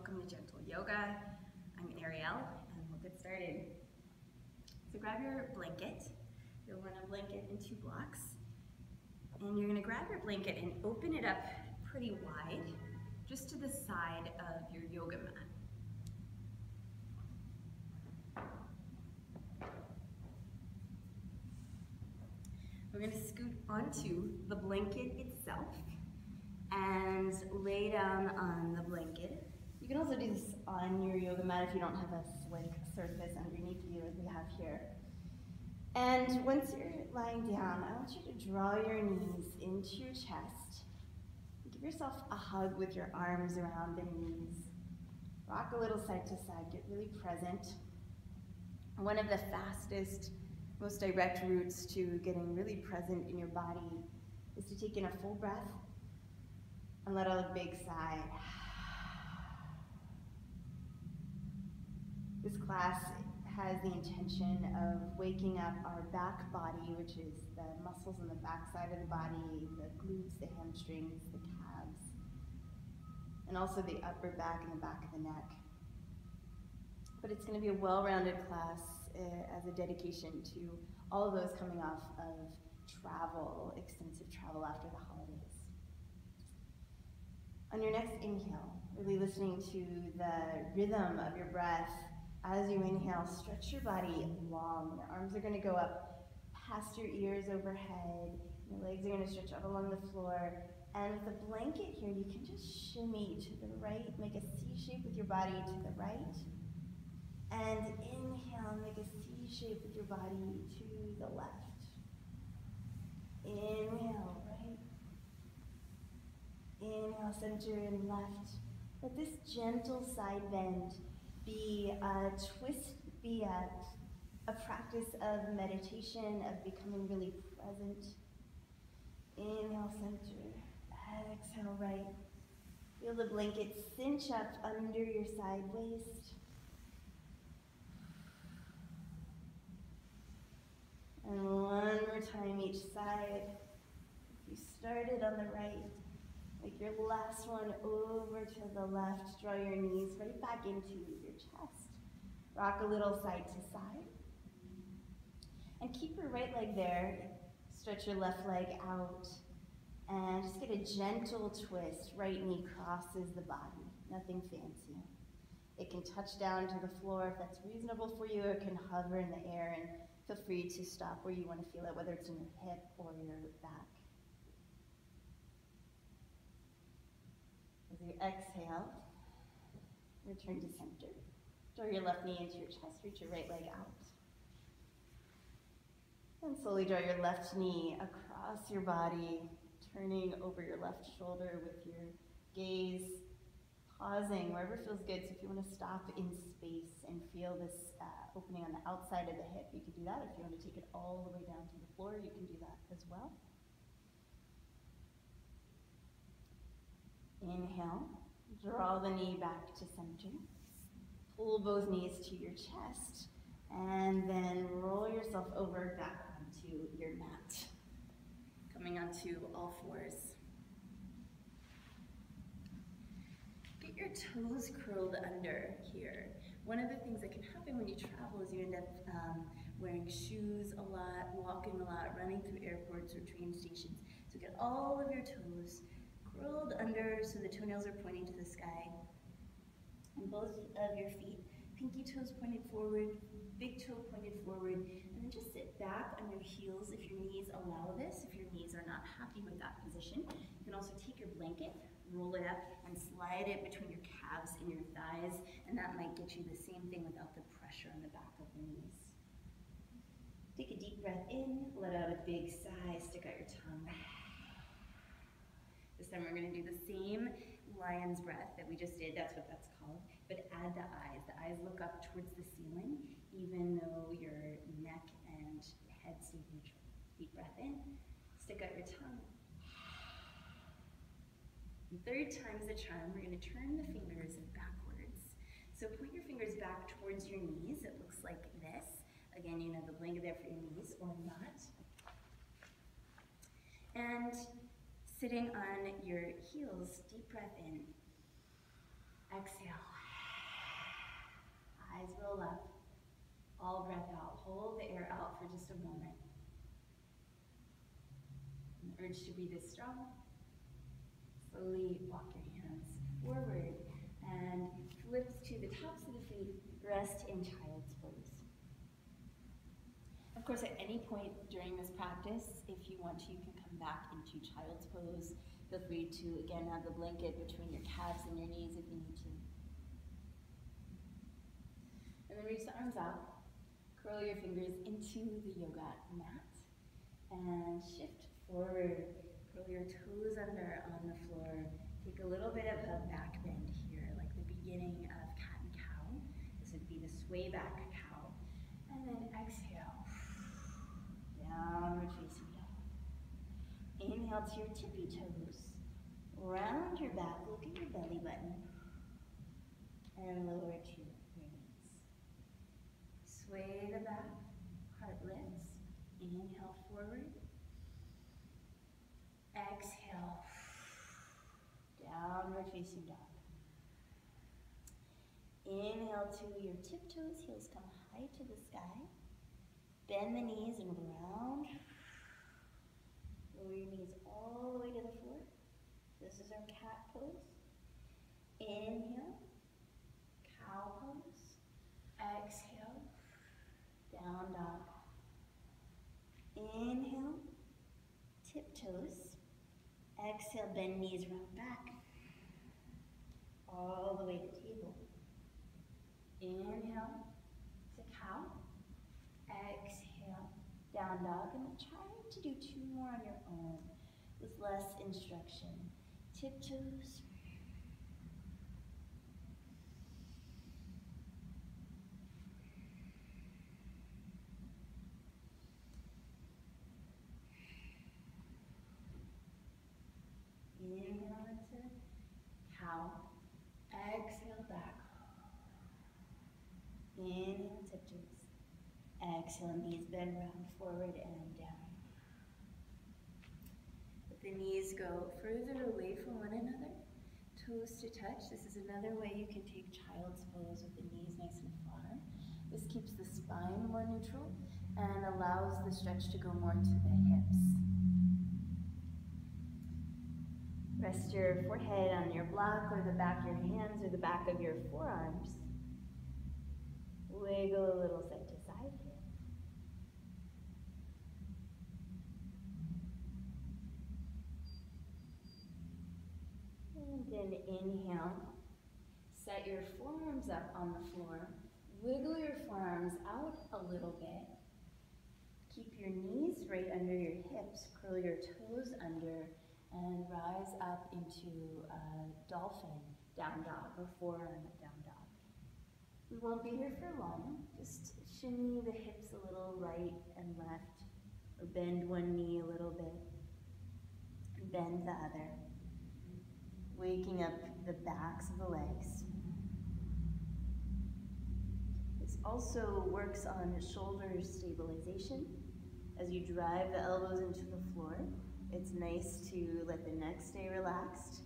Welcome to Gentle Yoga. I'm Ariele, and we'll get started. So grab your blanket. You'll want a blanket in 2 blocks. And you're gonna grab your blanket and open it up pretty wide, just to the side of your yoga mat. We're gonna scoot onto the blanket itself and lay down on the blanket. You can also do this on your yoga mat if you don't have a slick surface underneath you as we have here. And once you're lying down, I want you to draw your knees into your chest. Give yourself a hug with your arms around the knees. Rock a little side to side, get really present. One of the fastest, most direct routes to getting really present in your body is to take in a full breath and let out a big sigh. This class has the intention of waking up our back body, which is the muscles on the back side of the body, the glutes, the hamstrings, the calves, and also the upper back and the back of the neck. But it's going to be a well-rounded class as a dedication to all of those coming off of travel, extensive travel after the holidays. On your next inhale, really listening to the rhythm of your breath. As you inhale, stretch your body long. Your arms are going to go up past your ears overhead. Your legs are going to stretch out along the floor. And with the blanket here, you can just shimmy to the right, make a C shape with your body to the right. And inhale, make a C shape with your body to the left. Inhale, right. Inhale, center and left. Let this gentle side bend be a twist, be a practice of meditation, of becoming really present. Inhale, center. Exhale, right. Feel the blanket cinch up under your side waist. And one more time each side. If you started on the right, make your last one over to the left. Draw your knees right back into your chest. Rock a little side to side. And keep your right leg there. Stretch your left leg out. And just get a gentle twist. Right knee crosses the body. Nothing fancy. It can touch down to the floor if that's reasonable for you, or it can hover in the air, and feel free to stop where you want to feel it, whether it's in your hip or your back. As you exhale, return to center. Draw your left knee into your chest, reach your right leg out. And slowly draw your left knee across your body, turning over your left shoulder with your gaze, pausing wherever feels good. So if you want to stop in space and feel this opening on the outside of the hip, you can do that. If you want to take it all the way down to the floor, you can do that as well. Inhale, draw the knee back to center. Pull both knees to your chest, and then roll yourself over back onto your mat. Coming onto all fours. Get your toes curled under here. One of the things that can happen when you travel is you end up wearing shoes a lot, walking a lot, running through airports or train stations. So get all of your toes curled under so the toenails are pointing to the sky. And both of your feet, pinky toes pointed forward, big toe pointed forward, and then just sit back on your heels if your knees allow this. If your knees are not happy with that position, you can also take your blanket, roll it up, and slide it between your calves and your thighs, and that might get you the same thing without the pressure on the back of the knees. Take a deep breath in, let out a big sigh, stick out your tongue. This time we're going to do the same lion's breath that we just did, that's what that's called, but add the eyes. The eyes look up towards the ceiling, even though your neck and head stay neutral. Deep breath in, stick out your tongue. And third time's the charm, we're going to turn the fingers backwards. So point your fingers back towards your knees, it looks like this. Again, you have the blanket there for your knees or not. And sitting on your heels, deep breath in. Exhale. Eyes roll up. All breath out. Hold the air out for just a moment. An urge to breathe is strong. Slowly walk your hands forward and flips to the tops of the feet. Rest in child's pose. Of course, at any point during this practice, if you want to, you can come back into child's pose. Feel free to, again, have the blanket between your calves and your knees if you need to. And then reach the arms out. Curl your fingers into the yoga mat. And shift forward. Curl your toes under on the floor. Take a little bit of a back bend here, like the beginning of cat and cow. This would be the sway back cow. And then exhale. Downward facing dog. Inhale to your tippy toes. Round your back, look at your belly button. And lower to your knees. Sway the back, heart lifts. Inhale forward. Exhale. Downward facing dog. Inhale to your tiptoes, heels come high to the sky. Bend the knees and round. Lower your knees all the way to the floor. This is our cat pose. Inhale, cow pose. Exhale, down dog. Inhale, tiptoes. Exhale, bend knees, round back. All the way to table. Inhale to cow. Exhale, down dog. And try to do 2 more on your own with less instruction. Tiptoes. Inhale into cow. Exhale back. Inhale, tiptoes. Exhale, knees bend round forward and down. Let the knees go further away from one another. Toes to touch. This is another way you can take child's pose with the knees nice and far. This keeps the spine more neutral and allows the stretch to go more to the hips. Rest your forehead on your block or the back of your hands or the back of your forearms. Wiggle a little side to side here. And then inhale. Set your forearms up on the floor. Wiggle your forearms out a little bit. Keep your knees right under your hips. Curl your toes under. And rise up into dolphin, down dog, or forearm down dog. We won't be here for long. Just shimmy the hips a little right and left, or bend one knee a little bit, and bend the other. Waking up the backs of the legs. This also works on shoulder stabilization. As you drive the elbows into the floor, it's nice to let the neck stay relaxed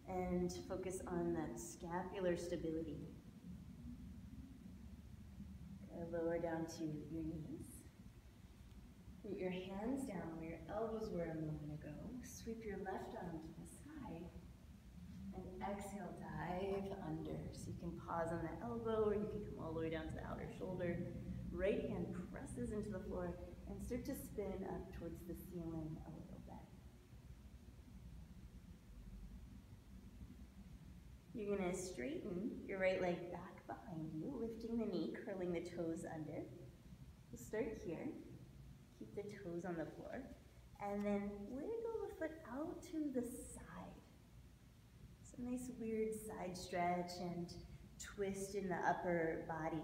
and focus on that scapular stability. Lower down to your knees. Root your hands down where your elbows were a moment ago. Sweep your left arm to the side. And exhale, dive under. So you can pause on the elbow or you can come all the way down to the outer shoulder. Right hand presses into the floor and start to spin up towards the ceiling a little bit. You're going to straighten your right leg back behind you, lifting the knee, curling the toes under. We'll start here. Keep the toes on the floor. And then wiggle the foot out to the side. Some nice weird side stretch and twist in the upper body.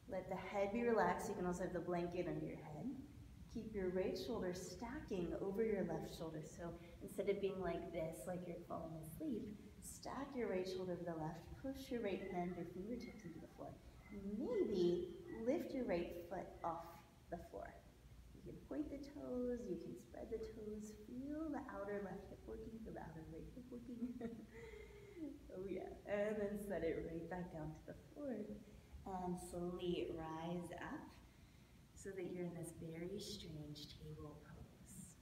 Let the head be relaxed. You can also have the blanket under your head. Keep your right shoulder stacking over your left shoulder. So instead of being like this, like you're falling asleep, stack your right shoulder to the left, push your right hand or fingertips into the floor. Maybe lift your right foot off the floor. You can point the toes, you can spread the toes, feel the outer left hip working, feel the outer right hip working. Oh yeah, and then set it right back down to the floor. And slowly rise up so that you're in this very strange table pose.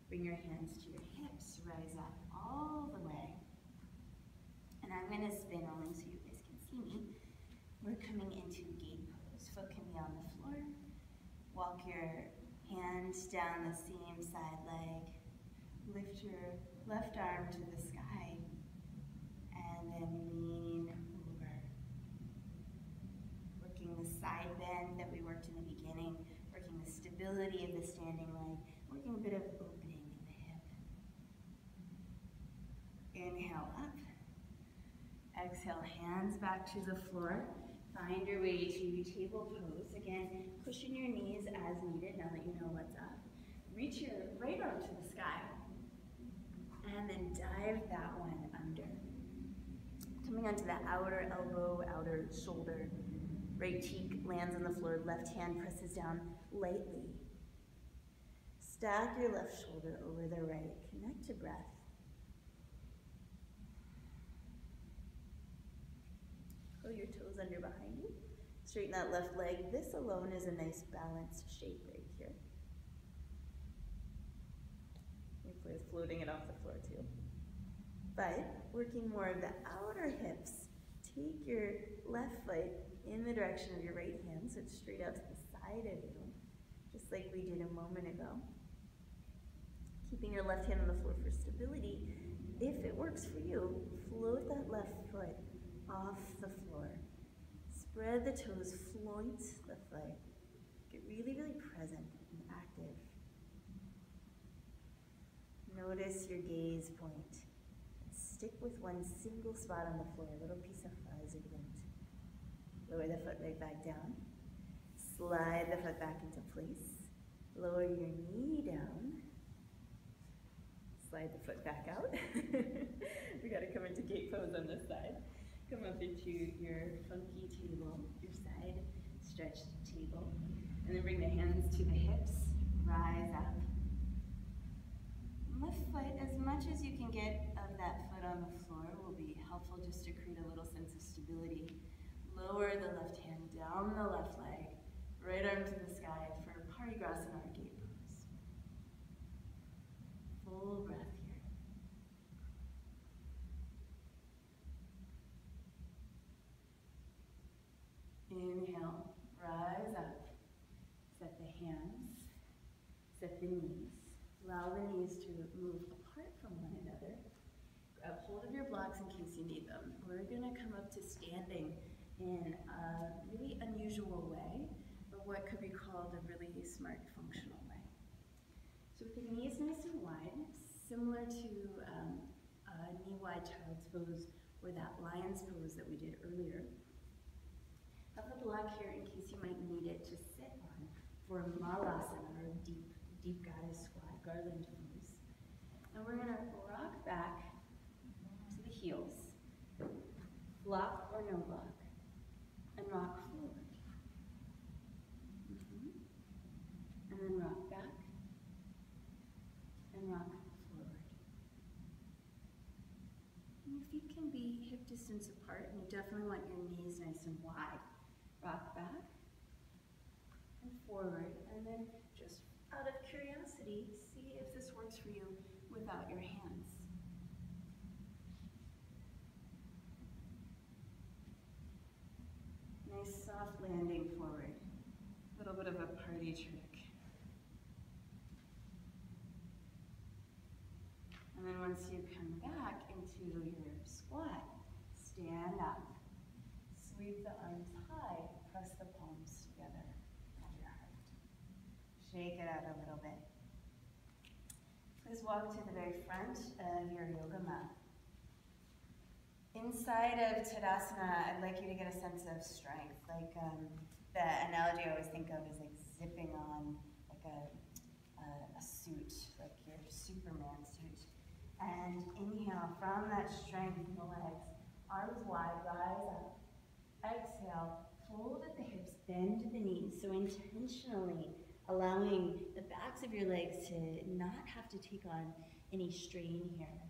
Bring your hands to your hips, rise up all the way. And I'm gonna spin only so you guys can see me. We're coming into gate pose. Foot can be on the floor. Walk your hands down the same side leg. Lift your left arm to the sky. And then lean over. Working the side bend that we worked in the beginning. Working the stability of the standing leg. Working a bit of opening in the hip. Inhale up. Exhale, hands back to the floor. Find your way to table pose. Again, cushion your knees as needed now that you know what's up. Reach your right arm to the sky. And then dive that one under. Coming onto the outer elbow, outer shoulder. Right cheek lands on the floor. Left hand presses down lightly. Stack your left shoulder over the right. Connect to breath. Curl your toes under behind you. Straighten that left leg. This alone is a nice balanced shape right here. Hopefully it's floating it off the floor too. But working more of the outer hips. Take your left foot in the direction of your right hand, so it's straight out to the side of you, just like we did a moment ago. Keeping your left hand on the floor for stability. If it works for you, float that left foot off the floor. Spread the toes, float the foot. Get really, really present and active. Notice your gaze point. Stick with one single spot on the floor, a little piece of fuzz or glint. Lower the foot right back down. Slide the foot back into place. Lower your knee down. Slide the foot back out. We gotta come into gate pose on this side. Come up into your funky table, your side stretched table. And then bring the hands to the hips, rise up. Left foot, as much as you can get of that foot on the floor will be helpful just to create a little sense of stability. Lower the left hand down the left leg, right arm to the sky for Parigrasana or gate pose. Full breath here. Inhale, rise up. Set the hands, set the knees. Allow the knees to move apart from one another. Grab hold of your blocks in case you need them. We're gonna come up to standing in a really unusual way, but what could be called a really smart functional way. So with the knees nice and wide, similar to a knee-wide child's pose or that lion's pose that we did earlier. Have the block here in case you might need it to sit on for Malasana or deep goddess squat, garland pose. And we're gonna rock back to the heels, block or no block, and rock forward. And then rock back, and rock forward. And your feet can be hip distance apart, and you definitely want your knees nice and wide. Rock back, and forward, and then just out of curiosity, see if this works for you without your hands. Nice soft landing forward. A little bit of a party trick. And then once you come back into your squat, stand up. Sweep the arms high, press the palms together at your heart. Shake it out a little bit. Please walk to the very front of your yoga mat. Inside of Tadasana, I'd like you to get a sense of strength. Like the analogy I always think of is like zipping on like a suit, like your Superman suit. And inhale from that strength in the legs, arms wide, rise up. Exhale, fold at the hips, bend the knees. So intentionally allowing the backs of your legs to not have to take on any strain here.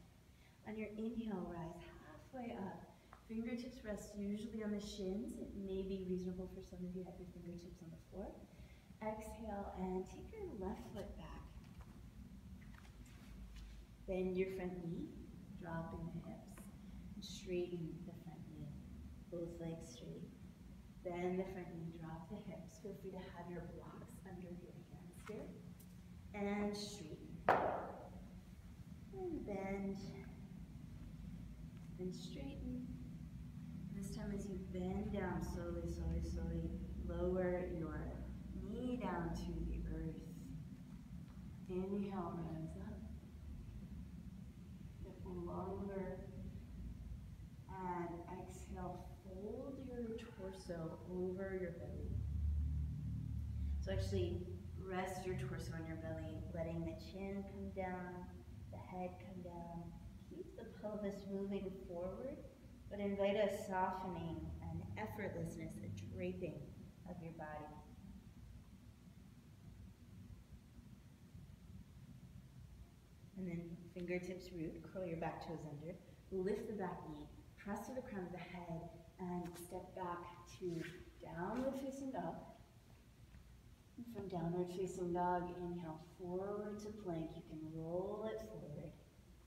On your inhale, rise halfway up. Fingertips rest usually on the shins. It may be reasonable for some of you to have your fingertips on the floor. Exhale and take your left foot back. Bend your front knee, dropping the hips. And straighten the front knee, both legs straight. Bend the front knee, drop the hips. Feel free to have your blocks under your hands here. And straighten. And bend. And straighten. This time as you bend down, slowly, slowly, slowly, lower your knee down to the earth. Inhale, rise up. Get longer. And exhale, fold your torso over your belly. So actually, rest your torso on your belly, letting the chin come down, the head come down. Keep the pelvis moving forward, but invite a softening, an effortlessness, a draping of your body. And then fingertips root, curl your back toes under, lift the back knee, press to the crown of the head, and step back to downward facing dog. And from downward facing dog, inhale forward to plank. You can roll it forward.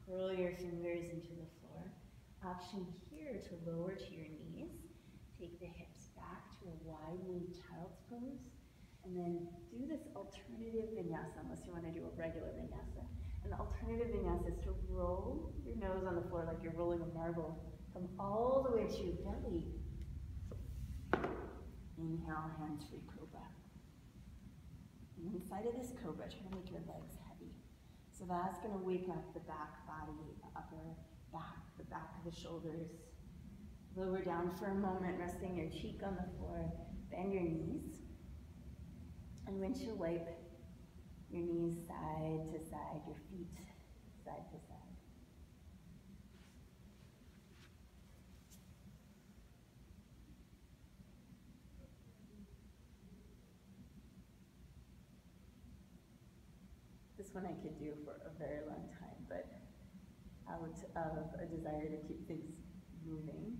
Curl your fingers into the floor. Option here to lower to your knees. Take the hips back to a wide knee child's pose. And then do this alternative vinyasa, unless you want to do a regular vinyasa. An alternative vinyasa is to roll your nose on the floor like you're rolling a marble. Come all the way to your belly. Inhale, hands-free cobra. And inside of this cobra, try to make your legs heavy. So that's going to wake up the back body, the upper back, the back of the shoulders. Lower down for a moment, resting your cheek on the floor. Bend your knees. And windshield wipe your knees side to side, your feet side to side. This one I could do for a very long time, but out of a desire to keep things moving,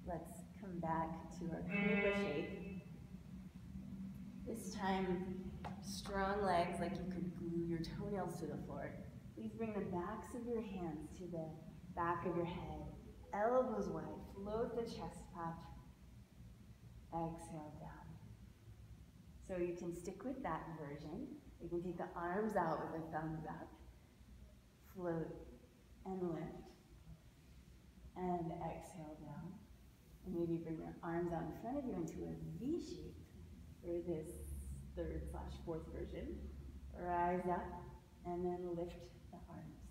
let's come back to our cobra shape. This time, strong legs like you could glue your toenails to the floor. Please bring the backs of your hands to the back of your head. Elbows wide, float the chest up. Exhale down. So you can stick with that version. You can take the arms out with the thumbs up. Float and lift. And exhale down. And maybe bring your arms out in front of you into a V shape for this third/fourth version. Rise up and then lift the arms.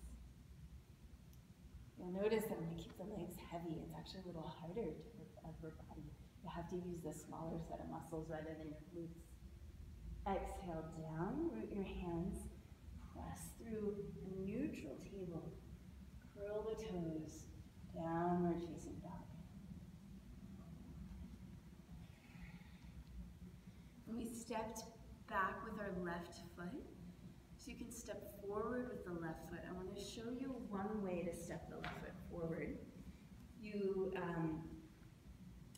You'll notice that when we keep the legs heavy, it's actually a little harder to work the upper body. You have to use the smaller set of muscles rather than your glutes. Exhale down, root your hands, press through a neutral table. Curl the toes, downward facing dog. When we stepped back with our left foot, so you can step forward with the left foot. I want to show you one way to step the left foot forward.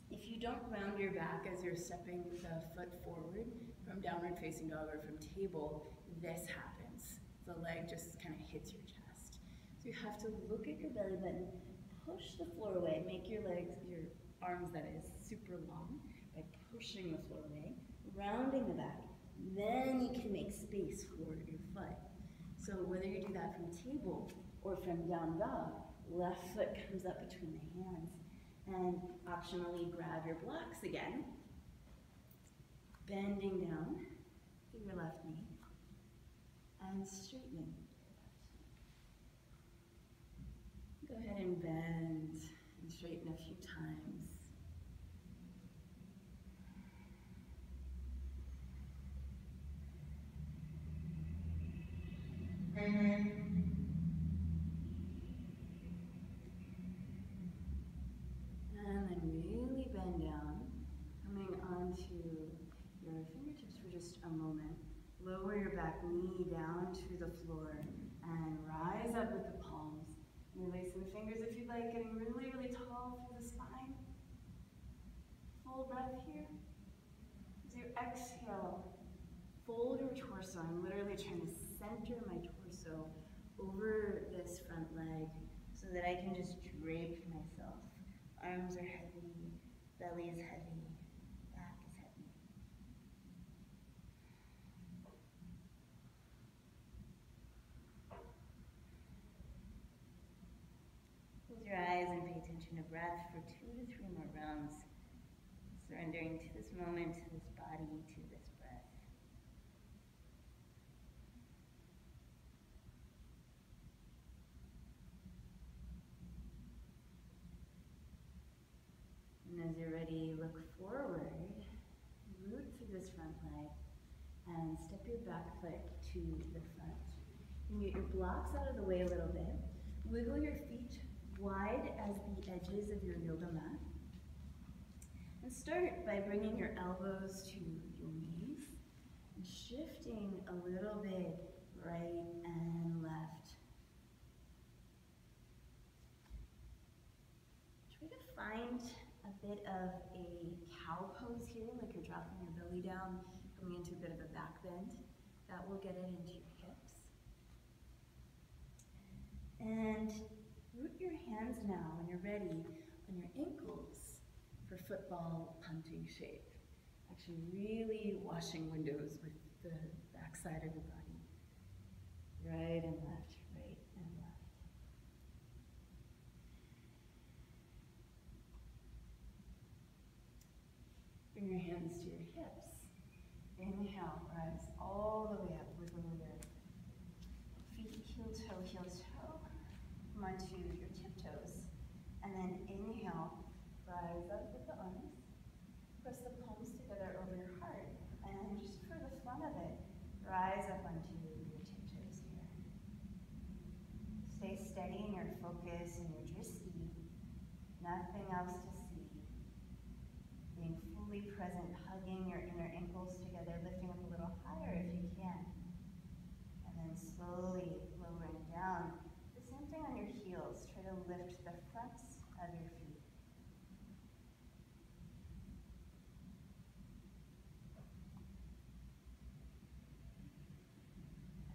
If you don't round your back as you're stepping the foot forward from downward facing dog or from table, this happens. The leg just kind of hits your chest. So you have to look at your belly button, push the floor away, make your legs, your arms that is, super long by pushing the floor away, rounding the back. Then you can make space for your foot. So whether you do that from table or from down dog, left foot comes up between the hands. And optionally grab your blocks again, bending down through your left knee, and straightening. Go ahead and bend and straighten a few times. And then really bend down, coming onto your fingertips for just a moment. Lower your back knee down to the floor and rise up with the palms Releasing the fingers if you'd like, getting really, really tall through the spine. Full breath here. As you exhale, fold your torso. I'm literally trying to center my torso over this front leg so that I can just drape myself. Arms are heavy, belly is heavy, back is heavy. Close your eyes and pay attention to breath for 2 to 3 more rounds. Surrendering to this moment, to this body, to this breath. And as you're ready, look forward, root through this front leg, and step your back foot to the front. You can get your blocks out of the way a little bit. Wiggle your feet wide as the edges of your yoga mat. And start by bringing your elbows to your knees and shifting a little bit right and left. Try to find a bit of a cow pose here, like you're dropping your belly down, coming into a bit of a back bend. That will get it into your hips. And root your hands now, when you're ready, on your ankles for football punting shape. Actually really washing windows with the back side of your body. Right and left, right and left. Bring your hands to your hips. Inhale, rise all the way up, wiggle your feet, heel toe. Come onto your tiptoes. And then inhale, rise up with the arms. Press the palms together over your heart. And just for the fun of it, rise up onto your tiptoes here. Stay steady in your focus and your drishti. Nothing else to see. Being fully present, hugging your inner ankles together, lifting up a little higher if you can. And then slowly lowering down. The same thing on your heels. Try to lift the fronts of your feet.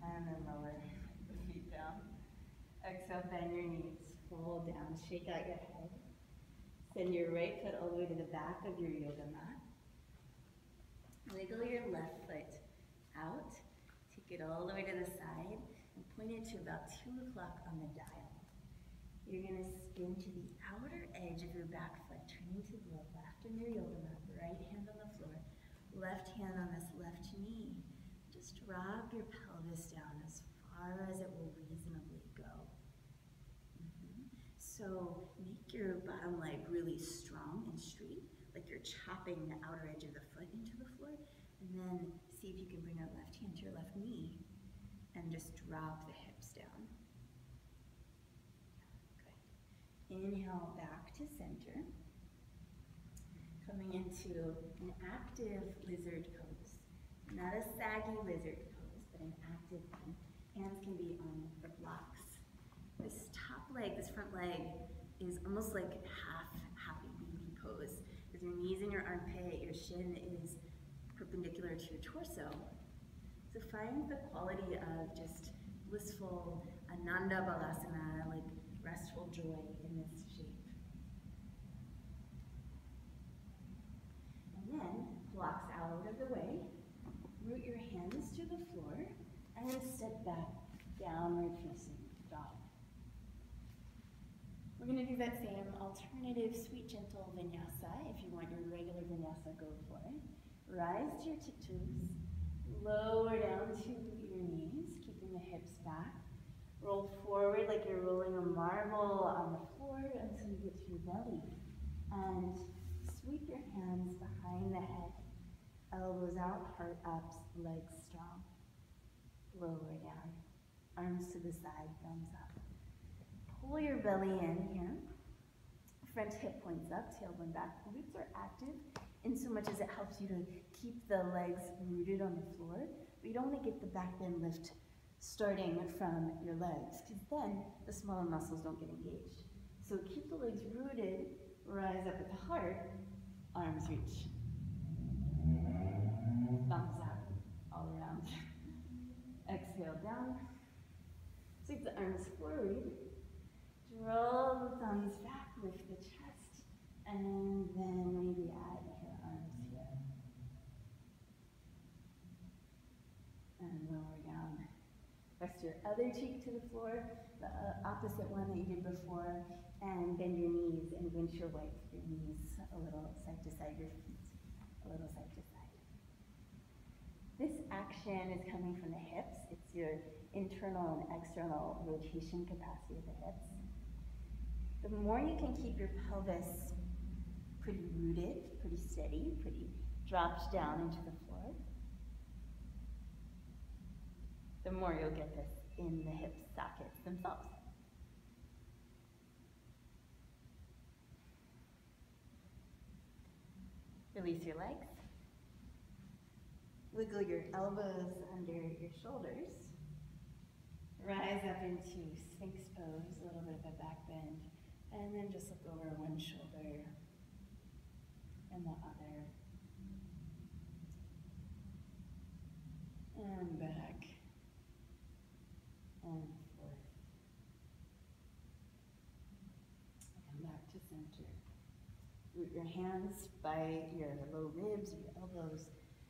And then lower the feet down. Exhale, bend your knees, fall down, shake out your head. Send your right foot all the way to the back of your yoga mat. Wiggle your left foot out, take it all the way to the side, and point it to about 2 o'clock on the dial. You're going to spin to the outer edge of your back foot, turning to the left of your yoga mat, right hand on the floor, left hand on this left knee. Just drop your pelvis down as far as it will reasonably go. So make your bottom leg really strong and straight, like you're chopping the outer edge of the foot into the floor, and then see if you can bring your left hand to your left knee and just drop the hips down. Good. Inhale back to center. Coming into an active lizard pose. Not a saggy lizard pose, but an active one. Hands can be on the blocks. This top leg, this front leg, is almost like half happy baby pose. With your knees in your armpit, your shin is perpendicular to your torso. So find the quality of just blissful Ananda Balasana, like restful joy in this shape. And then blocks out of the way, root your hands to the floor, and then step back, downward facing dog. We're going to do that same alternative sweet gentle vinyasa. If you want your regular vinyasa, go for it. Rise to your tiptoes, lower down to your knees, keeping the hips back. Roll forward like you're rolling a marble on the floor until you get to your belly. And sweep your hands behind the head. Elbows out, heart up, legs strong. Lower down. Arms to the side, thumbs up. Pull your belly in here. Front hip points up, tailbone back. Glutes are active in so much as it helps you to keep the legs rooted on the floor. But you don't want to get the back bend lift starting from your legs, because then the smaller muscles don't get engaged. So keep the legs rooted, rise up at the heart, arms reach. Thumbs out all around. Exhale down. Sweep the arms forward. Draw the thumbs back, lift the chest, and then maybe add your arms here. And lower down. Rest your other cheek to the floor, the opposite one that you did before, and bend your knees and windshield wipe your knees a little side to side, your feet a little side to side. This action is coming from the hips. It's your internal and external rotation capacity of the hips. The more you can keep your pelvis pretty rooted, pretty steady, pretty dropped down into the floor, the more you'll get this in the hip sockets themselves. Release your legs. Wiggle your elbows under your shoulders. Rise up into Sphinx pose, a little bit of a back bend, and then just look over one shoulder and the other. And back and forth. Come back to center. Root your hands by your low ribs, your elbows.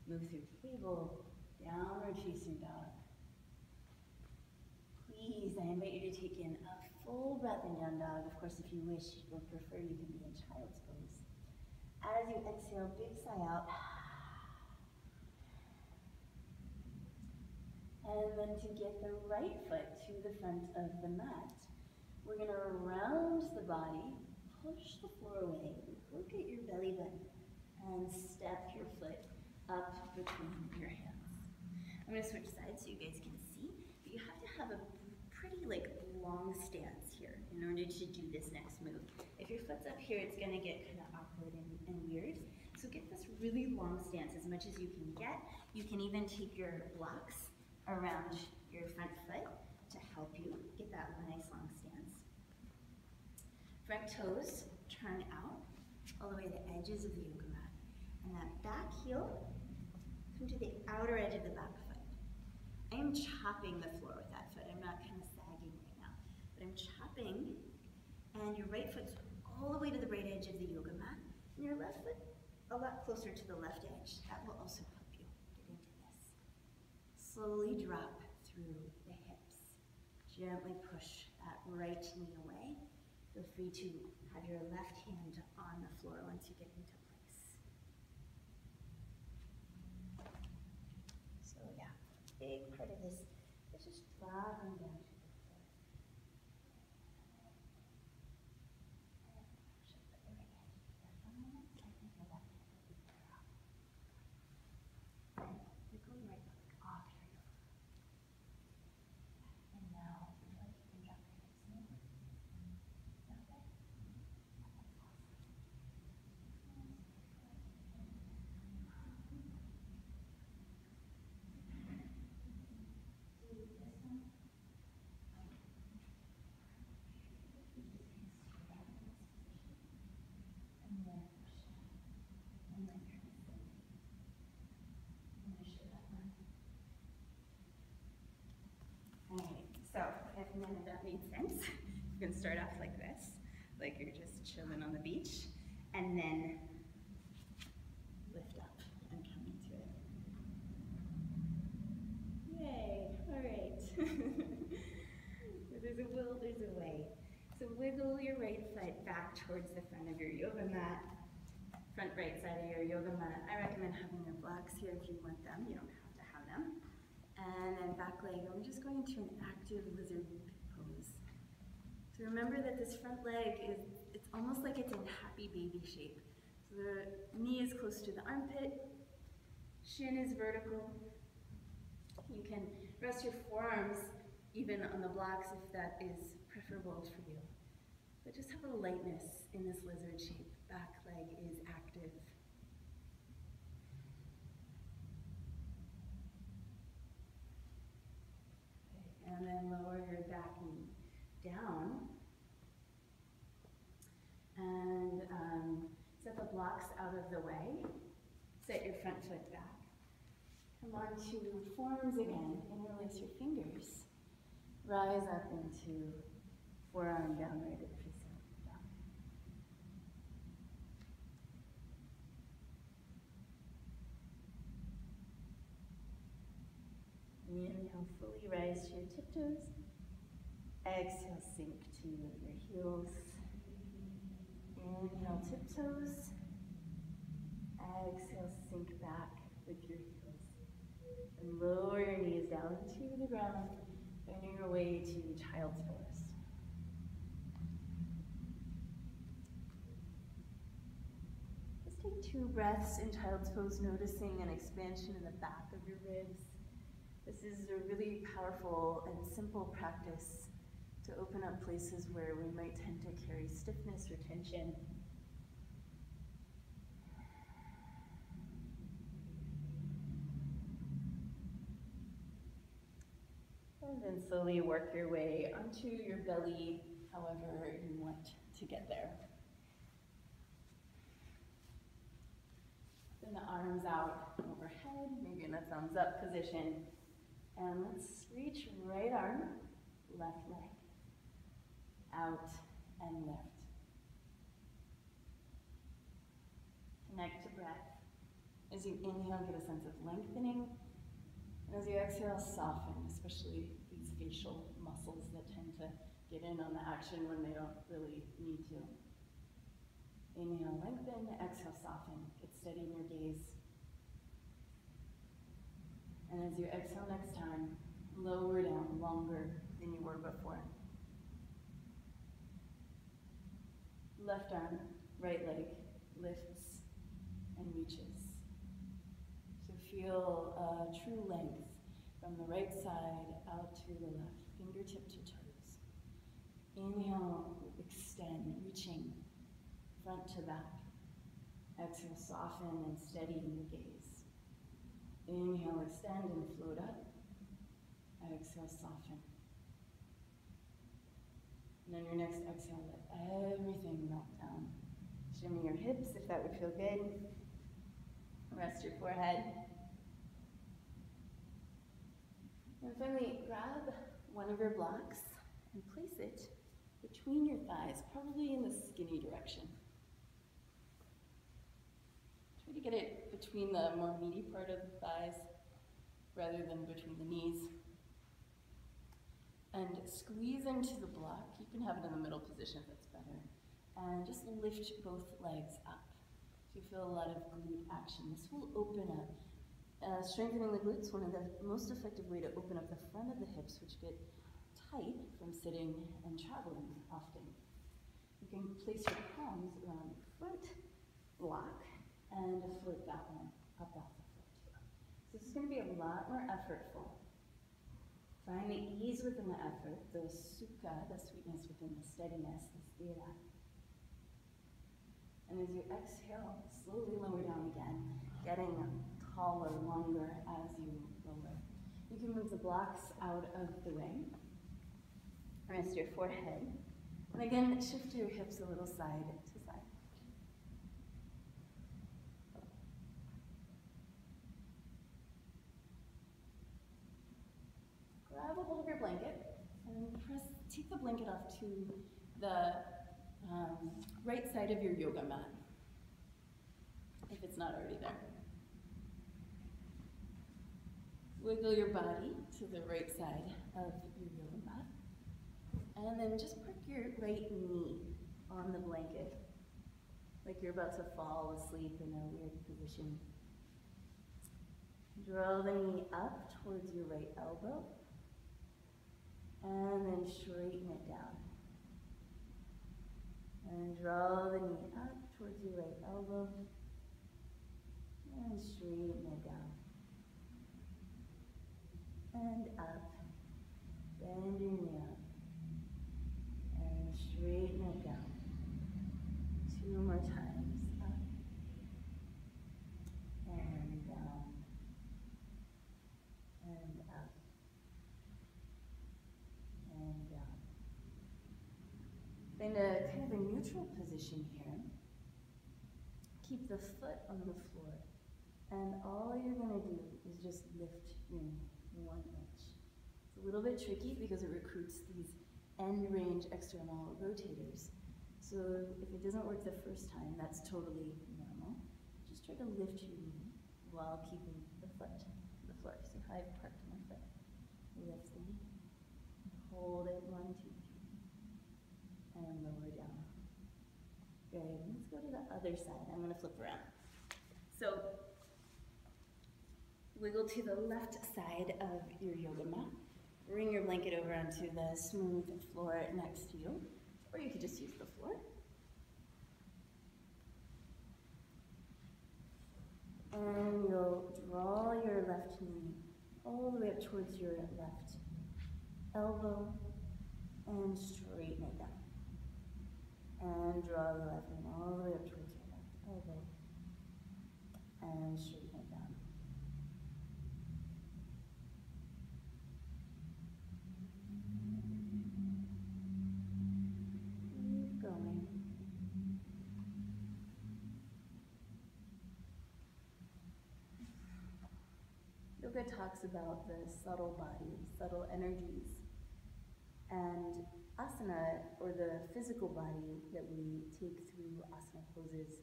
Move through table, downward facing dog. Please, I invite you to take in a full breath in down dog. Of course, if you wish or prefer, you can be in child's pose. As you exhale, big sigh out. And then to get the right foot to the front of the mat, we're going to round the body, push the floor away, look at your belly button, and step your foot up between your hands. I'm going to switch sides so you guys can see, but you have to have a pretty long stance here in order to do this next move. If your foot's up here, it's going to get kind of awkward and weird. So get this really long stance as much as you can get. You can even take your blocks around your front foot to help you get that nice long stance. Front toes turn out all the way to the edges of the yoga mat. And that back heel, come to the outer edge of the back foot. I am chopping the floor with that foot. I'm not kind of sagging right now, but I'm chopping, and your right foot's all the way to the right edge of the yoga mat, and your left foot a lot closer to the left edge. That will also help you get into this. Slowly drop through the hips. Gently push that right knee away. Feel free to have your left hand on the floor once you get into place. So yeah, big part of this is just dropping down to the floor. You're going right back off your yoga. And now, if you like, you can drop your hips more. Okay. Alright, so if none of that made sense, you can start off like this, like you're just chilling on the beach, and then lift up and come into it. Yay, alright. There's a will, there's a way. So wiggle your right foot back towards the front of your yoga mat, front right side of your yoga mat. I recommend having your blocks here if you want them, you don't have to have them. And then back leg, and we're just going into an active lizard pose. So remember that this front leg it's almost like it's in happy baby shape. So the knee is close to the armpit, shin is vertical. You can rest your forearms even on the blocks if that is preferable for you. But just have a lightness in this lizard shape. Back leg is active. down. And set the blocks out of the way. Set your front foot back. Come on to forearms again. Interlace your fingers. Rise up into forearm downward facing dog. Inhale, fully rise to your tiptoes. Exhale, sink to your heels. Inhale, tiptoes. Exhale, sink back with your heels. And lower your knees down to the ground, finding your way to child's pose. Just take 2 breaths in child's pose, noticing an expansion in the back of your ribs. This is a really powerful and simple practice to open up places where we might tend to carry stiffness or tension. And then slowly work your way onto your belly, however you want to get there. Then the arms out overhead, maybe in a thumbs up position. And let's reach right arm, left leg, out and lift. Connect to breath. As you inhale, get a sense of lengthening. And as you exhale, soften, especially these facial muscles that tend to get in on the action when they don't really need to. Inhale, lengthen. Exhale, soften. Get steady in your gaze. And as you exhale next time, lower down longer than you were before. Left arm, right leg lifts and reaches. So feel a true length from the right side out to the left, fingertip to toes. Inhale, extend, reaching front to back. Exhale, soften and steady in your gaze. Inhale, extend and float up. Exhale, soften. And on your next exhale, let everything melt down. Shimmy your hips if that would feel good. Rest your forehead. And finally, grab one of your blocks and place it between your thighs, probably in the skinny direction. Try to get it between the more meaty part of the thighs rather than between the knees. And squeeze into the block. You can have it in the middle position if that's better. And just lift both legs up. So you feel a lot of glute action. This will open up. Strengthening the glutes, one of the most effective way to open up the front of the hips, which get tight from sitting and traveling often. You can place your palms around the front block and float that one up off the floor too. So this is going to be a lot more effortful. Find the ease within the effort, the sukha, the sweetness within the steadiness, the sthira. And as you exhale, slowly lower down again, getting taller, longer as you lower. You can move the blocks out of the way. Rest your forehead. And again, shift your hips a little side to side. Grab a hold of your blanket and take the blanket off to the right side of your yoga mat, if it's not already there. Wiggle your body to the right side of your yoga mat. And then just put your right knee on the blanket, like you're about to fall asleep in a weird position. Draw the knee up towards your right elbow. And then straighten it down. And draw the knee up towards your right elbow. And straighten it down. And up. Bend your knee up. And straighten it down. 2 more times. Up. And down. And up. And down. neutral position here. Keep the foot on the floor. And all you're gonna do is just lift your knee 1 inch. It's a little bit tricky because it recruits these end range external rotators. So if it doesn't work the first time, that's totally normal. Just try to lift your knee while keeping the foot to the floor. See how I've parked my foot? Lift the knee. Hold it, 1, 2, 3. And lower down. Good, let's go to the other side. I'm gonna flip around. So, wiggle to the left side of your yoga mat. Bring your blanket over onto the smooth floor next to you, or you could just use the floor. And you'll draw your left knee all the way up towards your left elbow and straighten it down. And draw the left knee all the way up towards your left elbow and straighten it down. Keep going. Yoga talks about the subtle body, subtle energies, and asana, or the physical body that we take through asana poses,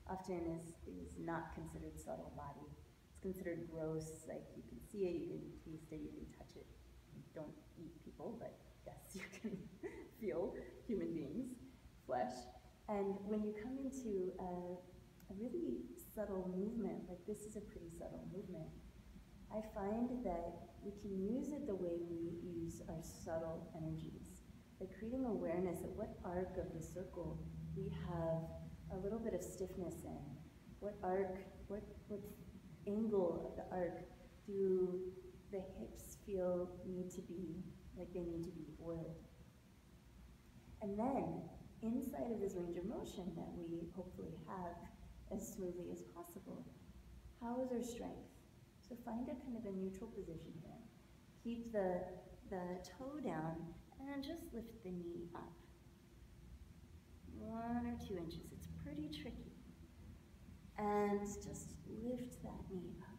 often is not considered subtle body. It's considered gross, like you can see it, you can taste it, you can touch it. You don't eat people, but yes, you can feel human beings, flesh. And when you come into a really subtle movement, like this is a pretty subtle movement, I find that we can use it the way we use our subtle energies. By creating awareness of what arc of the circle we have a little bit of stiffness in, what angle of the arc do the hips feel need to be, like they need to be oiled. And then, inside of this range of motion that we hopefully have as smoothly as possible, how is our strength? So find a kind of a neutral position here. Keep the toe down and just lift the knee up. 1 or 2 inches, it's pretty tricky. And just lift that knee up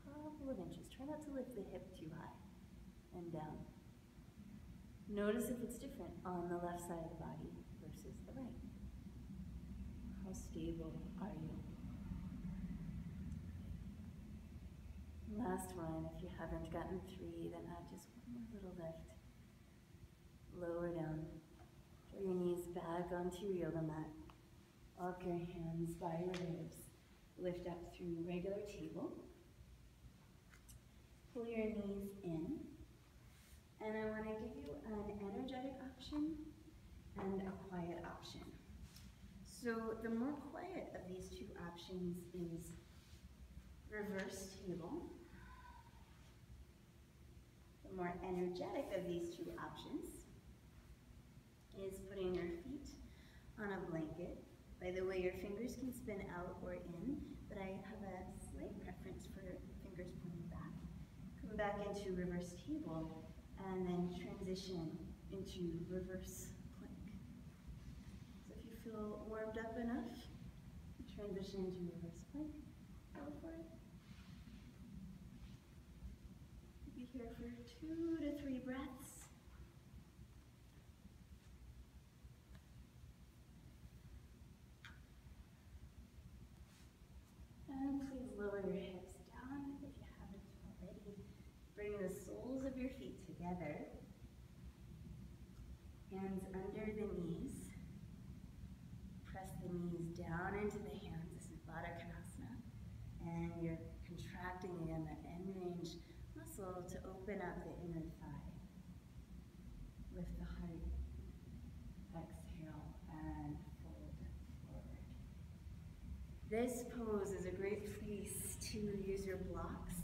a couple of inches. Try not to lift the hip too high and down. Notice if it's different on the left side of the body versus the right. How stable are you? Last one, if you haven't gotten 3, then add just 1 more little lift. Lower down. Draw your knees back onto your yoga mat. Walk your hands by your hips. Lift up through regular table. Pull your knees in. And I want to give you an energetic option and a quiet option. So the more quiet of these 2 options is reverse table. The more energetic of these 2 options is putting your feet on a blanket. By the way, your fingers can spin out or in, but I have a slight preference for fingers pointing back. Come back into reverse table and then transition into reverse plank. So if you feel warmed up enough, transition into reverse plank. Go for it. Be here for 2 to 3 breaths. And please lower your hips down if you haven't already. Bring the soles of your feet together. Hands under the knees. Press the knees down into the hands. This is Baddha Konasana. And you're contracting again that end range muscle to open up the inner thigh. Lift the heart. Exhale and fold forward. This pose is a great place to use your blocks,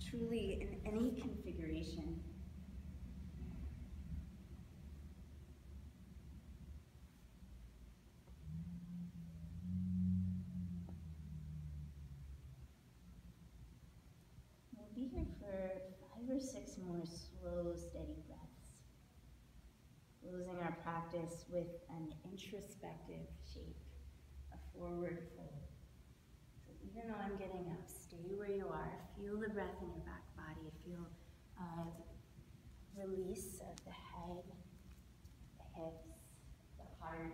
truly in any configuration. We'll be here for 5 or 6 more slow, steady breaths. Closing our practice practice with an introspective shape, a forward fold. So even though I'm getting up, stay where you are. Feel the breath in your back body. Feel release of the head, the hips, the heart.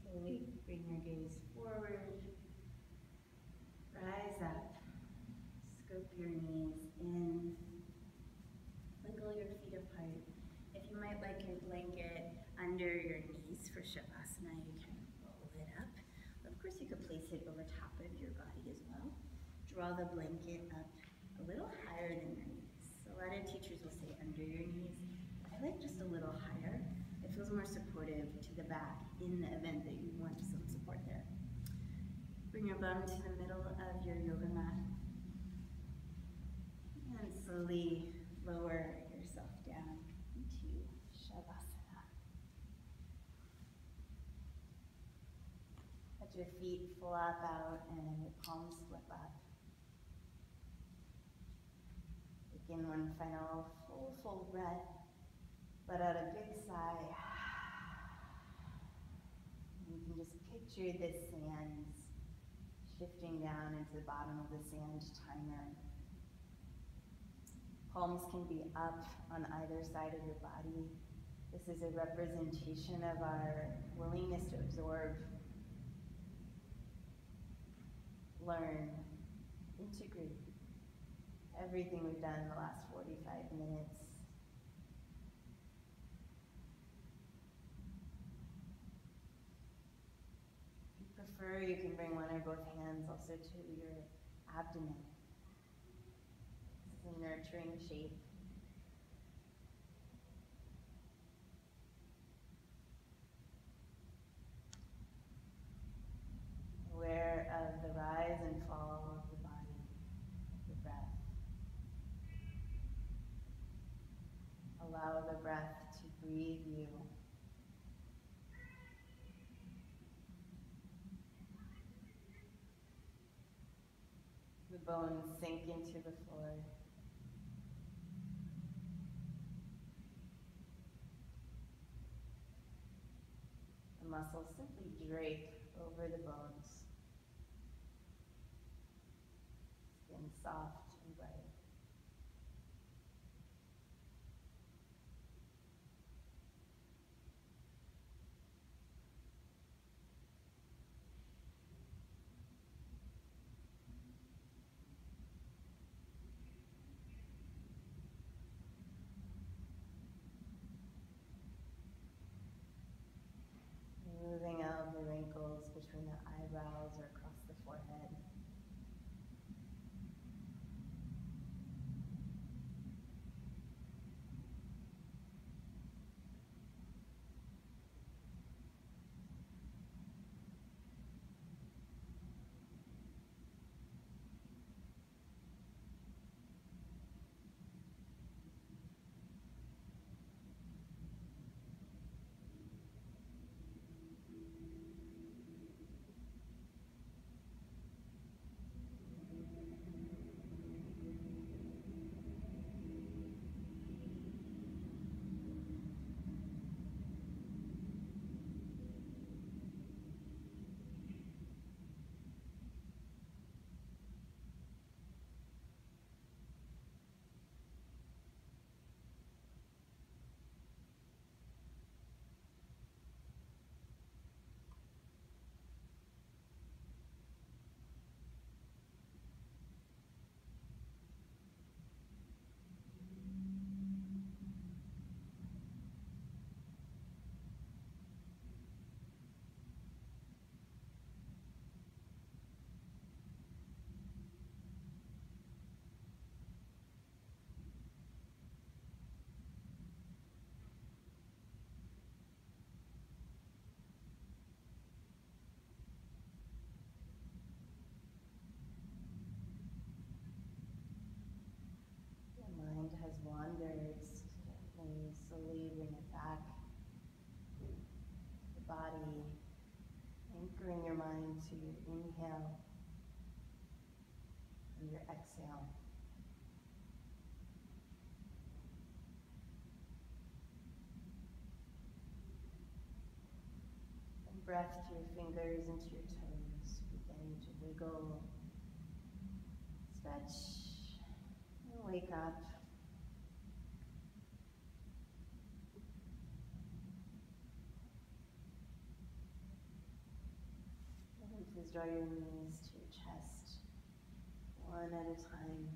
Slowly bring your gaze forward, rise up, scoop your knees in, wiggle your feet apart. If you might like your blanket under your knees for Shavasana, you can roll it up. Of course, you could place it over top of your body as well. Draw the blanket up a little higher than your knees. A lot of teachers will say under your knees. I like just a little higher. It feels more supportive to the back in the event that you want some support there. Bring your bum to the middle of your yoga mat. And slowly lower yourself down into Shavasana. Let your feet flop out and your palms flip up. Take in one final full breath. Let out a big sigh. You can just picture the sands shifting down into the bottom of the sand timer. Palms can be up on either side of your body. This is a representation of our willingness to absorb, learn, integrate everything we've done in the last 45 minutes. Prefer, you can bring one or both hands also to your abdomen. This is a nurturing shape. Aware of the rise and fall of the body, the breath. Allow the breath to breathe you. The bones sink into the floor. The muscles simply drape over the bones. Skin soft and bright. Moving out the wrinkles between the eyebrows or across the forehead. mind to your inhale and your exhale. And breath through your fingers into your toes, beginning to wiggle, stretch, and wake up. And please draw your knees to your chest, one at a time.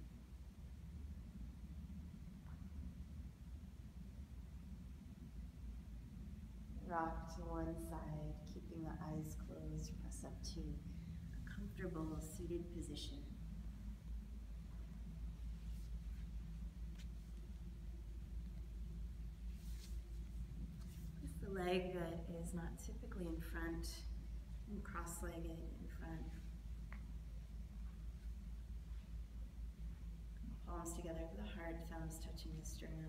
Rock to one side, keeping the eyes closed. Press up to a comfortable seated position. Place the leg that is not typically in front and cross-legged in front. Palms together for the heart, thumbs touching the sternum.